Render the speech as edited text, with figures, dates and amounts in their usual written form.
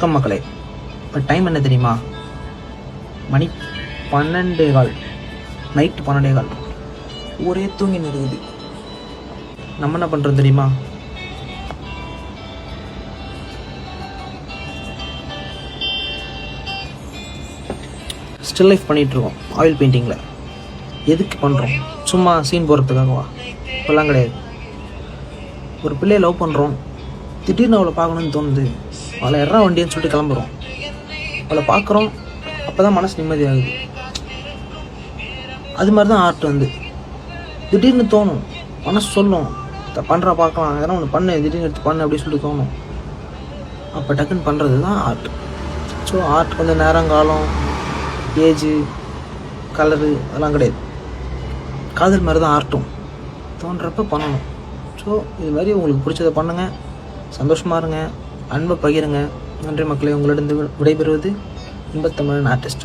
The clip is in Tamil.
வணக்கம் மக்களே. இப்போ டைம் என்ன தெரியுமா? மணி 12:15, நைட்டு 12:15. ஒரே தூங்கி இருக்குது. நம்ம என்ன பண்ணுறோம் தெரியுமா? ஸ்டில் லைஃப் பண்ணிகிட்ருக்கோம் ஆயில் பெயிண்டிங்கில். எதுக்கு பண்ணுறோம்? சும்மா சீன் போடுறதுக்காகவா? இப்போல்லாம் கிடையாது. ஒரு பிள்ளையை லவ் பண்ணுறோம், திடீர்னு அவளை பார்க்கணுன்னு தோணுது, அவளை எறா வண்டின்னு சொல்லிட்டு கிளம்புறோம். அவளை பார்க்குறோம், அப்போ தான் மனசு நிம்மதியாகுது. அது மாதிரி தான் ஆர்ட் திடீர்னு தோணும், மனசு சொல்லும் பண்ணுறா பார்க்கலாம், எதனா ஒன்று பண்ணு, திடீர்னு எடுத்து பண்ணு அப்படின்னு சொல்லிட்டு தோணும். அப்போ டக்குன்னு பண்ணுறது தான் ஆர்ட். ஸோ ஆர்ட் கொஞ்சம் நேரங்காலம், ஏஜு, கலரு அதெல்லாம் கிடையாது. காதல் மாதிரி தான் ஆர்ட்டும். தோன்றப்ப பண்ணணும். ஸோ இது மாதிரி உங்களுக்கு பிடிச்சதை பண்ணுங்கள், சந்தோஷமாக இருங்க, அன்பை பகிருங்க. நன்றி மக்களே. உங்களிடம் விடைபெறுவது இன்பத்தமிழன் ஆர்டிஸ்ட்.